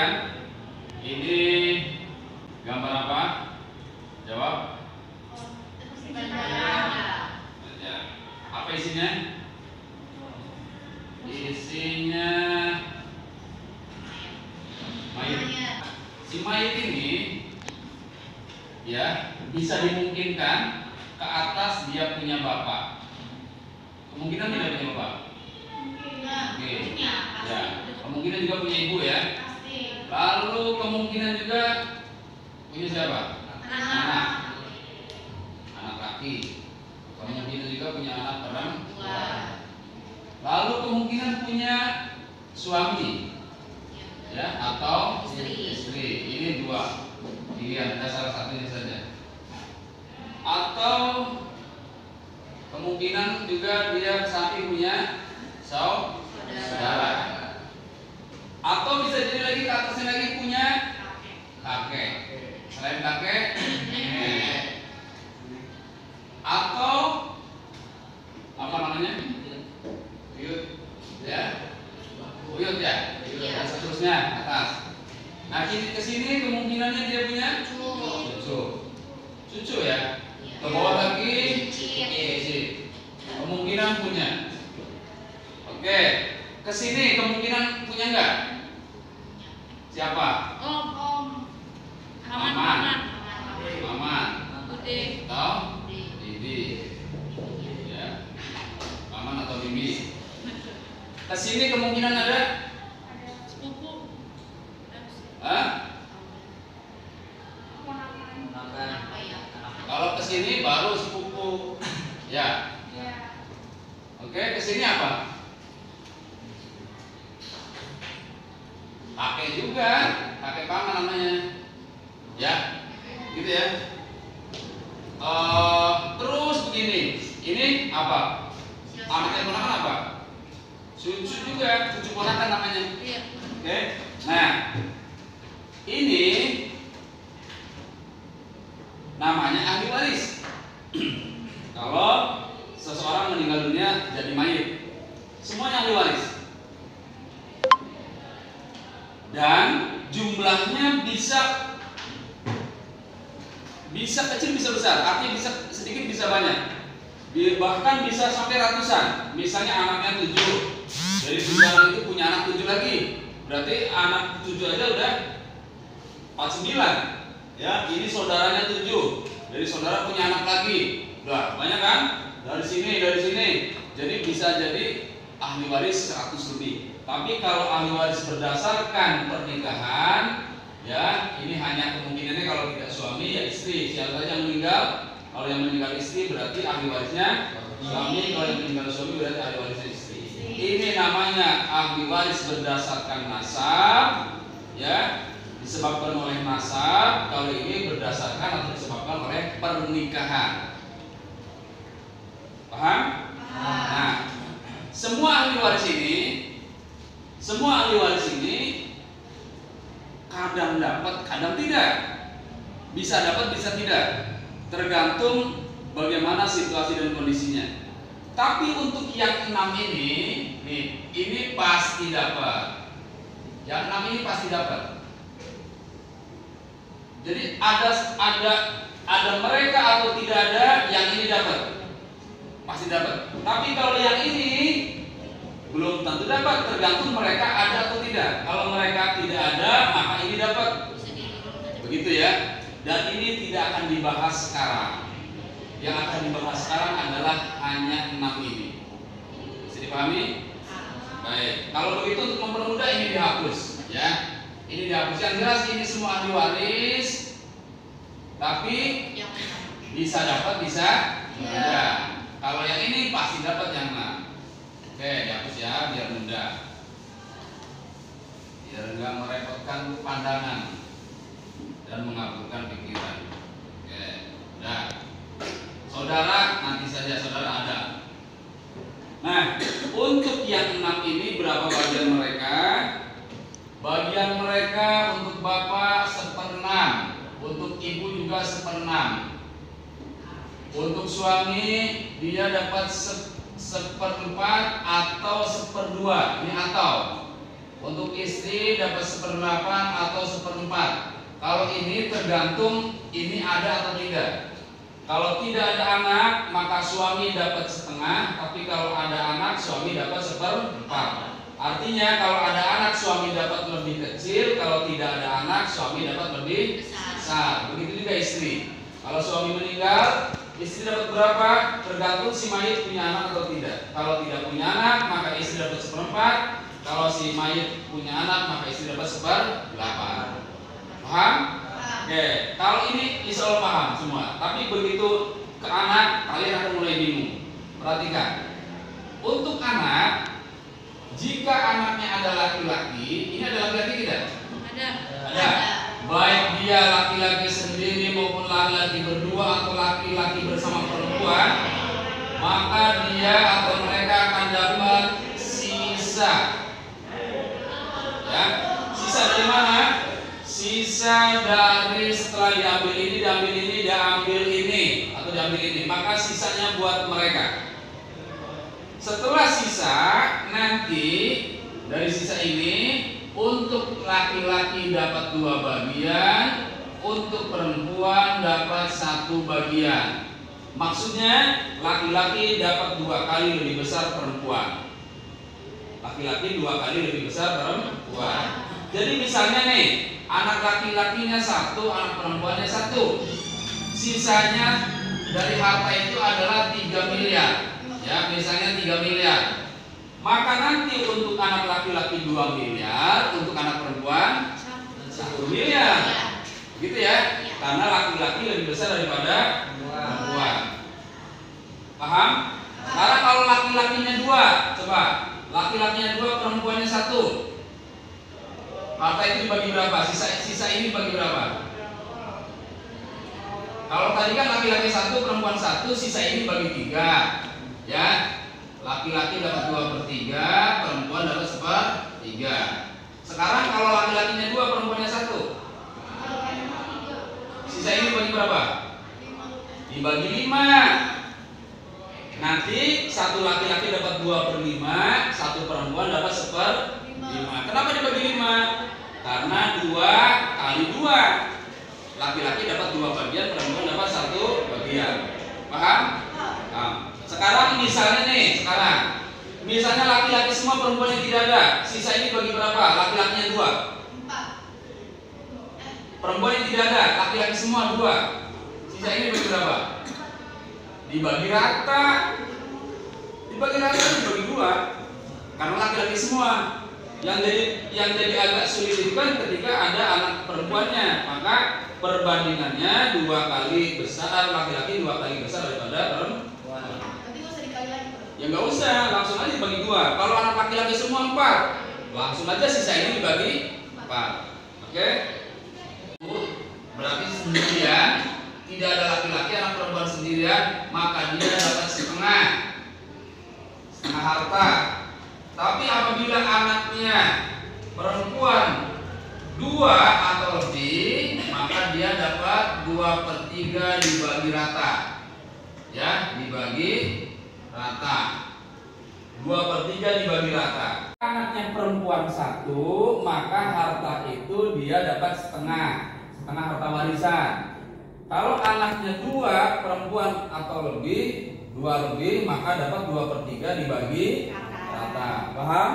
perhatikan. Ini gambar apa? Jawab. Apa isinya? Isinya mayat. Si mayat ini ya bisa dimungkinkan ke atas dia punya bapak. Kemungkinan tidak punya bapak. Oke. Ya. Kemungkinan juga punya ibu ya. Lalu kemungkinan juga punya siapa? Anak. Anak laki. Kemungkinan juga punya anak perempuan. Lalu kemungkinan punya suami, ya, atau istri. Ini dua pilihan, ada salah satunya saja. Atau kemungkinan juga dia samping punya saudara. Atau bisa jadi lagi ke atasnya lagi punya kakek. Selain kakek, nenek. Atau apa namanya? Buyut, ya, buyut ya, dan seterusnya atas. Nah, ke sini kemungkinannya dia punya cucu ya. Ke bawah lagi cicit. Kemungkinan punya. Oke, ke sini kemungkinan punya enggak? Siapa? Maman. Atau bibi. Ya. Maman atau bibi. Kesini kemungkinan ada sepupu. Kalau kesini baru sepupu. Ya. Oke, kesini apa? Kakek juga, kakek paman namanya. Ya. Gitu ya. Terus begini. Ini apa? Anaknya ponakan apa? Cucu juga, cucu ponakan namanya. Oke. Nah, ini namanya ahli waris. Kalau seseorang meninggal dunia jadi mayit, semuanya ahli waris. Dan jumlahnya bisa kecil bisa besar, artinya bisa sedikit bisa banyak. Bahkan bisa sampai ratusan. Misalnya anaknya 7, dari 7 anak itu punya anak 7 lagi, berarti anak 7 aja udah 49. Ya, ini saudaranya 7, dari saudara punya anak lagi, udah banyak kan? Dari sini. Jadi bisa jadi ahli waris 100 lebih. Tapi kalau ahli waris berdasarkan pernikahan, ya ini hanya kemungkinannya kalau tidak suami ya istri. Siapa saja yang meninggal, kalau yang meninggal istri berarti ahli warisnya suami, kalau yang meninggal suami berarti ahli warisnya istri. Ini namanya ahli waris berdasarkan nasab, ya, disebabkan oleh nasab. Kalau ini berdasarkan atau disebabkan oleh pernikahan. Paham? Nah, semua ahli waris ini kadang dapat, kadang tidak. Bisa dapat, bisa tidak. Tergantung bagaimana situasi dan kondisinya. Tapi untuk yang 6 ini, nih, ini pasti dapat. Yang 6 ini pasti dapat. Jadi ada mereka atau tidak ada, yang ini dapat. Pasti dapat. Tapi kalau yang ini belum tentu dapat, tergantung mereka ada atau tidak. Kalau mereka tidak ada, maka ini dapat. Begitu ya. Dan ini tidak akan dibahas sekarang. Yang akan dibahas sekarang adalah hanya 6 ini. Bisa dipahami? Baik. Kalau begitu untuk mempermudah ini dihapus, ya. Ini dihapus. Yang jelas ini semua ahli waris. Tapi bisa dapat, bisa tidak. Kalau yang ini pasti dapat yang 6. Oke, dihapus ya, biar mudah. Biar enggak merepotkan pandangan dan mengaburkan pikiran. Oke, udah. Saudara nanti saja saudara ada. Nah, untuk yang 6 ini berapa bagian mereka? Bagian mereka untuk bapak 1/6, untuk ibu juga 1/6. Untuk suami dia dapat 1/4 atau 1/2. Ini atau. Untuk istri dapat 1/8 atau 1/4. Kalau ini tergantung ini ada atau tidak. Kalau tidak ada anak, maka suami dapat setengah, tapi kalau ada anak, suami dapat 1/4. Artinya kalau ada anak, suami dapat lebih kecil, kalau tidak ada anak, suami dapat lebih besar. Begitu juga istri. Kalau suami meninggal, istri dapat berapa? Tergantung si mayit punya anak atau tidak. Kalau tidak punya anak, maka istri dapat 1/4. Kalau si mayit punya anak, maka istri dapat 1/8. Paham? Oke, kalau ini insya Allah paham semua. Tapi begitu ke anak, kalian akan mulai bingung. Perhatikan. Untuk anak, jika anaknya ada laki-laki, ini ada laki-laki tidak? Ada. Baik dia laki-laki sendiri maupun laki-laki berdua atau laki-laki bersama perempuan, maka dia atau mereka akan dapat sisa. Ya, sisa dari mana? Sisa dari setelah diambil ini, diambil ini, atau diambil ini, maka sisanya buat mereka. Setelah sisa, nanti dari sisa ini untuk laki-laki dapat 2 bagian, untuk perempuan dapat 1 bagian. Maksudnya laki-laki dapat 2 kali lebih besar perempuan. Laki-laki 2 kali lebih besar perempuan. Jadi misalnya nih, anak laki-lakinya 1, anak perempuannya 1. Sisanya dari harta itu adalah 3 miliar. Ya, misalnya 3 miliar. Maka nanti untuk anak laki-laki 2 miliar, untuk anak perempuan 1 miliar. Gitu ya? Karena laki-laki lebih besar daripada perempuan. Paham? Sekarang kalau laki-lakinya 2, coba. Laki-lakinya 2, perempuannya 1. Harta itu dibagi berapa? Sisa ini bagi berapa? Kalau tadi kan laki-laki 1, perempuan 1, sisa ini bagi 3. Ya, laki-laki dapat 2/3, perempuan dapat 1/3. Sekarang kalau laki-lakinya 2, perempuannya 1, sisa ini bagi berapa? Dibagi 5. Nanti satu laki-laki dapat 2/5, satu perempuan dapat 1/5. Kenapa dibagi 5? Karena 2 kali 2. Laki-laki dapat 2 bagian, perempuan dapat 1 bagian. Paham? Nah, sekarang misalnya nih, misalnya laki-laki semua, perempuan yang tidak ada, sisa ini bagi berapa? Laki-lakinya 2, perempuan yang tidak ada, laki-laki semua 2, sisa ini bagi berapa? Dibagi rata. Dibagi 2, karena laki-laki semua. Yang jadi agak sulit itu kan ketika ada anak perempuannya, maka perbandingannya 2 kali besar laki-laki, 2 kali besar daripada perempuan. Tapi nggak usah dikali lagi. Ya nggak usah, langsung aja dibagi 2. Kalau anak laki-laki semua 4, langsung aja sisa ini dibagi 4. Oke? Berarti sendirian, tidak ada laki-laki, anak perempuan sendirian, maka dia dapat setengah harta. Tapi apabila anaknya perempuan 2 atau lebih, maka dia dapat 2/3 dibagi rata. Ya, dibagi rata. 2/3 dibagi rata. Anaknya perempuan 1, maka harta itu dia dapat setengah harta warisan. Kalau anaknya 2, perempuan atau lebih, 2 lebih, maka dapat 2/3 dibagi rata. Paham?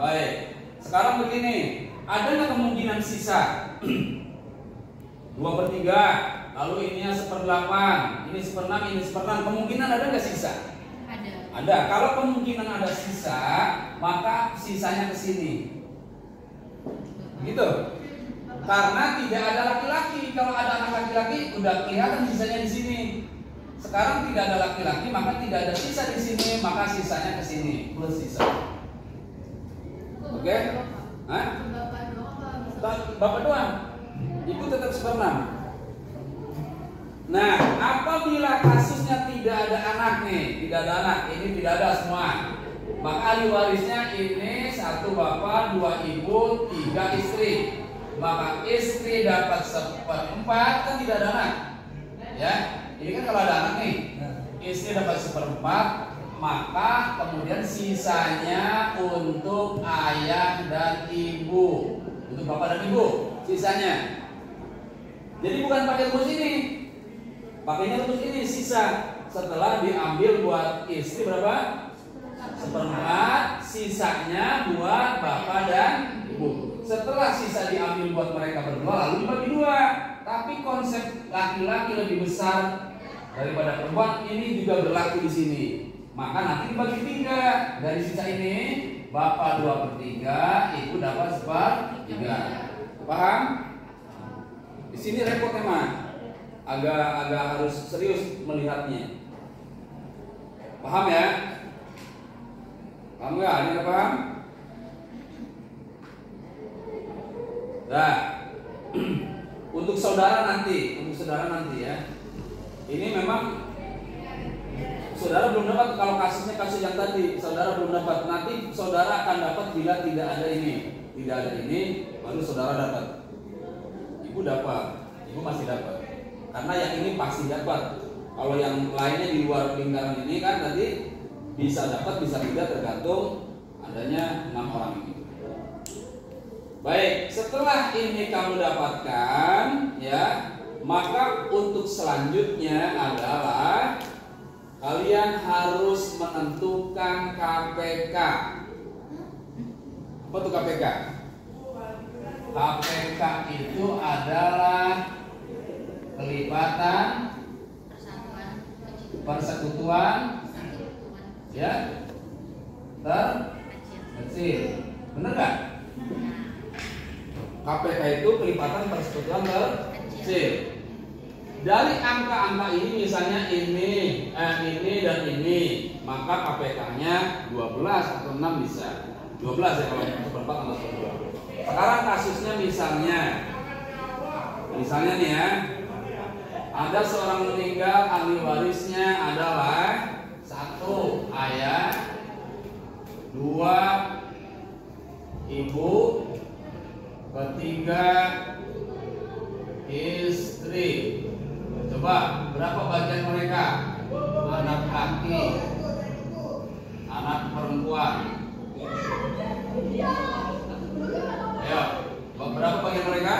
Baik. Sekarang begini, ada nggak kemungkinan sisa 2/3, lalu ininya 1/8, ini 1/6, ini 1/6, kemungkinan ada nggak sisa? Ada. Kalau kemungkinan ada sisa, maka sisanya ke sini. Gitu. Karena tidak ada laki-laki. Kalau ada anak laki-laki, udah kelihatan sisanya di sini. Sekarang tidak ada laki-laki, maka tidak ada sisa di sini, maka sisanya ke sini plus sisa. Oke? Hah? Bapak doang. Ibu tetap 1/6. Nah, apabila kasusnya tidak ada anak nih, tidak ada anak, ini tidak ada semua, maka ahli warisnya ini 1 bapak, 2 ibu, 3 istri. Maka istri dapat 1/4, kan tidak ada anak. Ya, ini kan kalau ada anak nih, istri dapat 1/4, maka kemudian sisanya untuk ayah dan ibu, untuk bapak dan ibu, sisanya. Jadi bukan pakai rumus ini, pakainya rumus ini sisa. Setelah diambil buat istri berapa? 1/4, sisanya buat bapak dan ibu. Setelah sisa diambil buat mereka berdua, lalu dibagi 2. Tapi konsep laki-laki lebih besar daripada perempuan ini juga berlaku di sini. Maka nanti dibagi 3. Dari sisa ini bapak 2/3, ibu dapat 1/3. Paham? Di sini repot emang. Agak harus serius melihatnya. Paham ya? Paham nggak? Ini nggak paham? Nah, untuk saudara nanti ya. Ini memang saudara belum dapat, kalau kasusnya kasus yang tadi, saudara belum dapat. Nanti saudara akan dapat bila tidak ada ini, baru saudara dapat. Ibu dapat, ibu masih dapat. Karena yang ini pasti dapat. Kalau yang lainnya di luar lingkaran ini kan tadi bisa dapat, bisa tidak, tergantung adanya 6 orang ini. Baik, setelah ini kamu dapatkan, ya, maka untuk selanjutnya adalah kalian harus menentukan KPK. Apa tuh KPK? KPK itu adalah kelipatan, persekutuan, ya, terkecil. Benar nggak? KPK itu kelipatan persekutuan terkecil. Dari angka-angka ini, misalnya ini dan ini, maka KPK-nya 12 atau 6 bisa. 12 ya kalau 1/4 atau 1/2. Sekarang kasusnya misalnya nih ya, ada seorang meninggal, ahli warisnya adalah 1 ayah, 2 ibu, 3 istri. Coba berapa bagian mereka? Anak laki, anak perempuan. Ayo, berapa bagian mereka?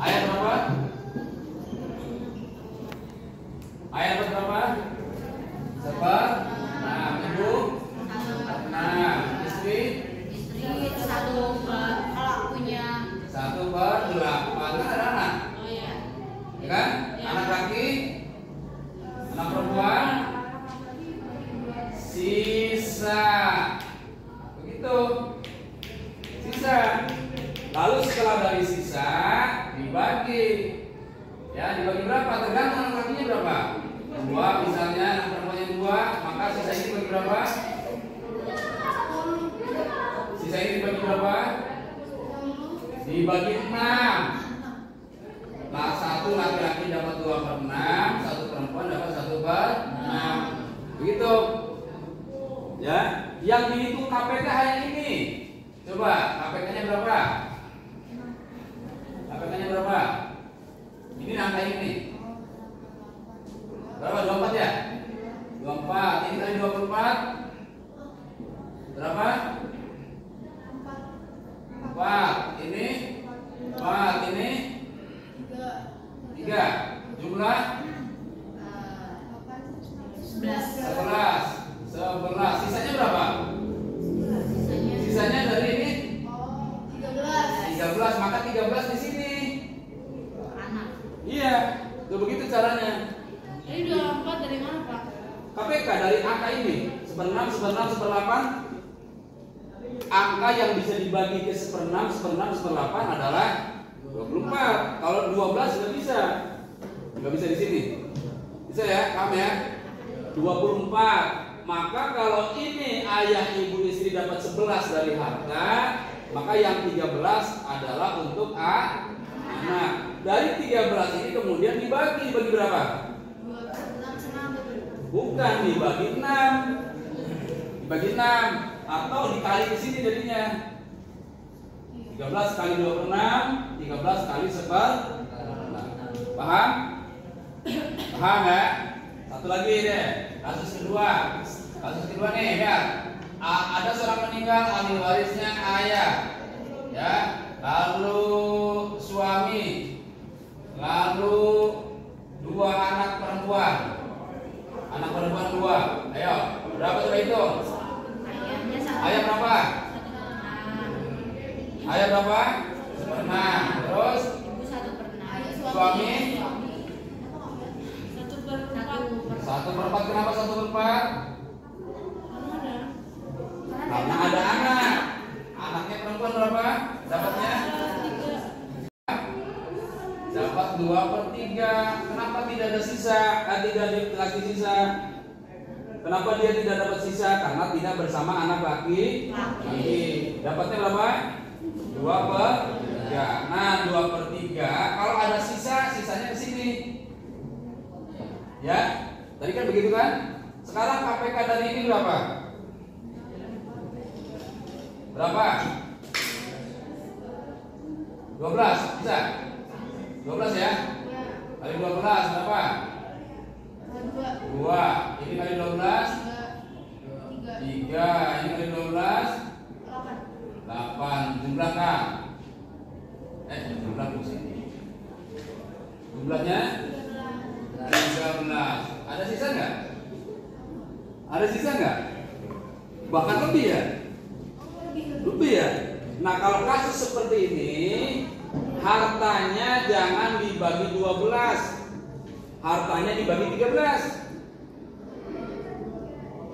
Ayah berapa? Ayah berapa? 1/4. Ibu? 6. Istri? Istri 1/8 kalau punya. 1/8. Kan ada anak? Oh iya. Ya kan? Ya. Anak laki? Anak perempuan? Sisa. Begitu. Sisa. Lalu setelah dari sisa dibagi. Ya, dibagi berapa? Tergantung anak lakinya berapa. 2 misalnya, anak perempuannya 2, maka sisa ini dibagi berapa? Sisa ini dibagi berapa? Dibagi 6. Nah, 1 laki-laki dapat 2/6, 1 perempuan dapat 1/6. Begitu. Ya, yang dihitung KPK hanya ini. Coba, KPK-nya berapa? KPK-nya berapa? Ini angka ini. Berapa? 24 ya? 24. Ini tadi 24. Berapa? 4. Ini 4. Ini 3. Jumlah 11. Sisanya berapa? Sisanya dari ini 13. Maka 13 di sini. Anak. Iya, tuh begitu caranya. Ini 24 dari mana, Pak? KPK dari angka ini 1/6, 1/6, 1/8. Angka yang bisa dibagi ke 1/6, 1/6, 1/8 adalah 24. Kalau 12 nggak bisa. Nggak bisa di sini. Bisa ya, kamu ya? 24. Maka kalau ini ayah ibu istri dapat 11 dari harta, maka yang 13 adalah untuk anak. Dari 13 ini kemudian dibagi berapa? Bukan, dibagi 6. Dibagi 6 atau dikali ke sini jadinya. 13 kali 2/6, 13 kali 1/4. Paham? Paham ya? Satu lagi deh. Kasus kedua nih, ya. Ada seorang meninggal, ahli warisnya ayah, ya, lalu suami, lalu dua anak perempuan dua. Ayo, berapa coba hitung? Ayahnya satu. Ayah berapa? Ayah berapa? 1/6. Terus Ibu 1/6. suami Satu 1/4. Kenapa 1/4? Karena ada anak. Anaknya perempuan berapa? Dapatnya? Dapat 2/3. Kenapa tidak ada sisa? Tidak ada lagi sisa. Kenapa dia tidak dapat sisa? Karena tidak bersama anak laki. Dapatnya berapa? 2/3. Nah, 2/3. Kalau ada sisa, sisanya ke sini. Ya, tadi kan begitu kan? Sekarang KPK dari ini berapa? Berapa? 12, bisa? 12 ya? Kali 12 berapa? 2. Ini kali 12 3. Ini kali 12 8. Jumlah kan? Jumlah posisi. Jumlahnya 13. Ada sisa nggak? Ada sisa nggak? Bahkan lebih ya? Lebih ya? Nah, kalau kasus seperti ini, hartanya jangan dibagi 12. Hartanya dibagi 13.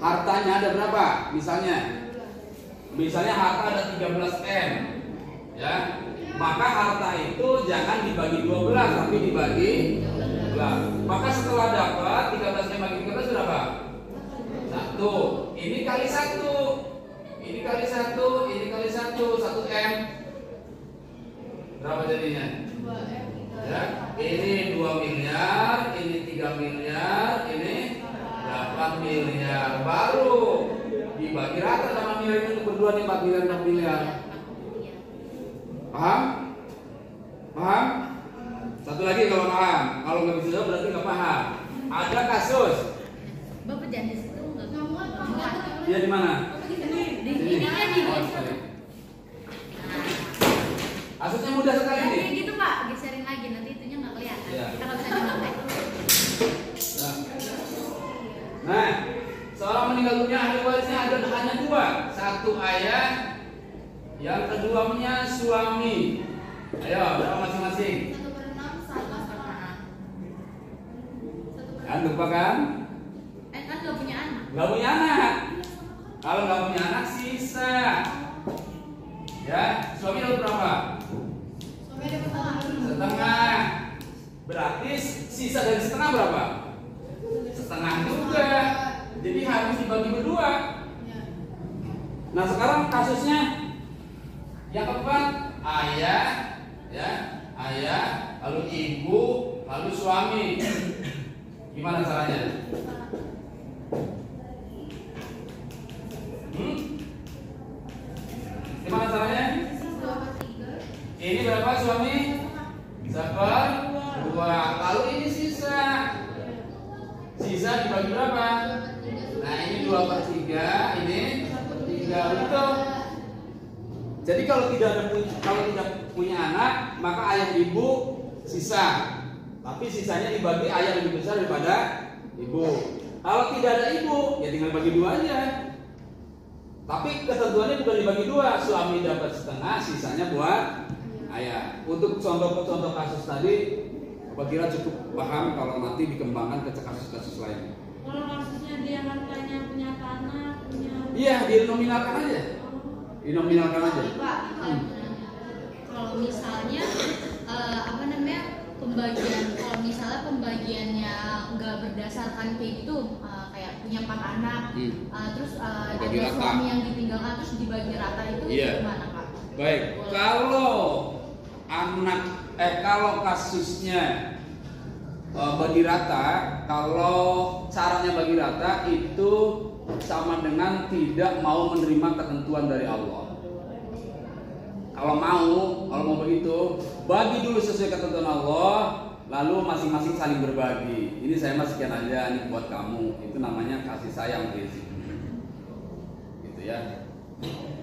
Hartanya ada berapa? Misalnya harta ada 13M, ya. Maka harta itu jangan dibagi 12 tapi dibagi 13. Maka setelah dapat 13M bagi 13 berapa? 1. Ini kali 1. Ini kali 1, ini kali 1, 1M. Berapa jadinya? 2M. Ya, ini 2 miliar, ini 3 miliar, ini 8 miliar. Baru dibagi rata sama miliar itu berdua nih 4 miliar 6 miliar. Paham? Paham? Satu lagi kalau paham. Kalau nggak bisa jawab berarti nggak paham. Ada kasus. Bapak jangan di situ enggak. Dia di mana? Di ininya di. Oh, sorry. Kasusnya mudah sekali nih. Kayak gitu Pak, geserin lagi nanti itunya nggak kelihatan. Iya. Kita nggak bisa nyontek. Nah, seorang meninggal dunia ahli warisnya ada hanya 2. Satu ayah, yang keduanya suami. Ayo, berapa masing-masing? 1/6, 1/4. Kan lupa kan? Kan nggak punya anak. Nggak punya anak. Kalau nggak punya anak sisa. Ya, suami dapat berapa? Suami ada Setengah. Berarti sisa dari setengah berapa? Setengah juga. Jadi harus dibagi berdua. Nah, sekarang kasusnya yang keempat, ayah, ya, ayah, lalu ibu, lalu suami. Gimana caranya? Gimana caranya? Ini berapa suami? 1/2. Lalu ini sisa. Sisa dibagi berapa? Nah, ini 2/3, ini 1/3 itu. Jadi kalau tidak punya anak, maka ayah ibu sisa. Tapi sisanya dibagi ayah lebih besar daripada ibu. Kalau tidak ada ibu, ya tinggal bagi 2 aja. Tapi ketentuannya bukan dibagi 2, suami dapat setengah, sisanya buat ayah. Untuk contoh-contoh kasus tadi, Bapak kira cukup paham kalau nanti dikembangkan ke kasus-kasus lain. Kalau kasusnya dia hartanya punya tanah, punya. Iya, dinominalkan aja. Dinominalkan aja. Pak, kalau misalnya apa namanya kalau misalnya pembagiannya nggak berdasarkan kayak gitu, kayak punya 4 anak, terus ada rata. suami yang ditinggalkan terus dibagi rata itu gimana Pak? Baik, kalau kasusnya bagi rata, kalau caranya bagi rata itu sama dengan tidak mau menerima ketentuan dari Allah. Kalau mau begitu, bagi dulu sesuai ketentuan Allah, lalu masing-masing saling berbagi. Ini saya mah sekian aja, ini buat kamu. Itu namanya kasih sayang prinsip. Gitu ya.